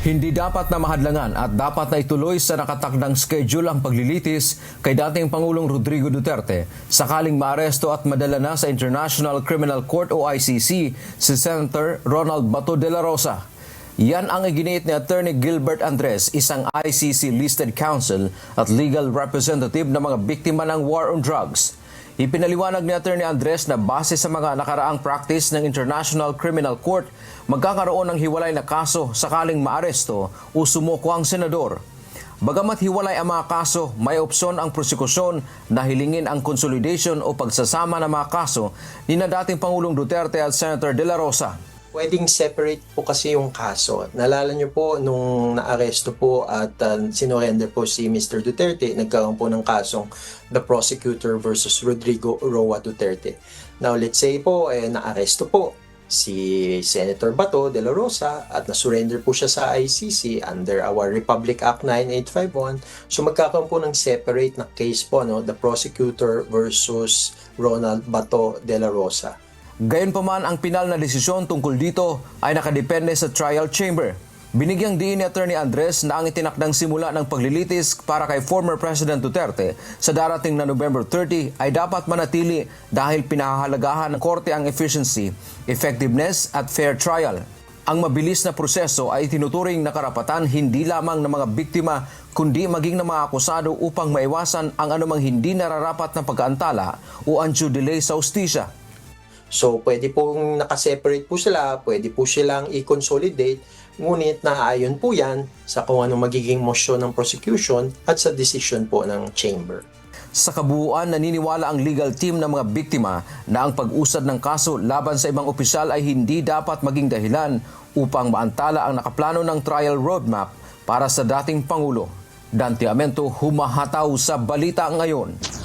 Hindi dapat na mahadlangan at dapat na ituloy sa nakatakdang schedule ang paglilitis kay dating Pangulong Rodrigo Duterte sakaling maaresto at madala na sa International Criminal Court o ICC si Senator Ronald Bato de la Rosa. Yan ang iginiit ni Attorney Gilbert Andres, isang ICC-listed counsel at legal representative ng mga biktima ng war on drugs. Ipinaliwanag ni Attorney Andres na base sa mga nakaraang practice ng International Criminal Court, magkakaroon ng hiwalay na kaso sakaling maaresto o sumuko ang senador. Bagamat hiwalay ang mga kaso, may opsyon ang prosekusyon na hilingin ang consolidation o pagsasama ng mga kaso ni na dating Pangulong Duterte at Senator De La Rosa. Pwedeng separate po kasi yung kaso. Nalala niyo po nung naaresto po at sinurrender po si Mr. Duterte, nagkaroon po ng kasong the prosecutor versus Rodrigo Roa Duterte. Now let's say po naaresto po si Senator Bato de la Rosa at nasurrender po siya sa ICC under our Republic Act 9851. So magkakaroon po ng separate na case po, the prosecutor versus Ronald Bato de la Rosa. Gayunpaman, ang pinal na desisyon tungkol dito ay nakadepende sa trial chamber. Binigyang diin ni Attorney Andres na ang itinakdang simula ng paglilitis para kay former President Duterte sa darating na November 30 ay dapat manatili dahil pinahahalagahan ng korte ang efficiency, effectiveness at fair trial. Ang mabilis na proseso ay tinuturing na karapatan hindi lamang ng mga biktima kundi maging ng mga akusado upang maiwasan ang anumang hindi nararapat na pag-aantala o undue delay sa hustisya. So, pwede pong nakaseparate po sila, pwede po silang i-consolidate, ngunit naaayon po yan sa kung ano magiging motion ng prosecution at sa decision po ng chamber. Sa kabuuan, naniniwala ang legal team ng mga biktima na ang pag-usad ng kaso laban sa ibang opisyal ay hindi dapat maging dahilan upang maantala ang nakaplano ng trial roadmap para sa dating Pangulo. Dante Amento, humahataw sa Balita Ngayon.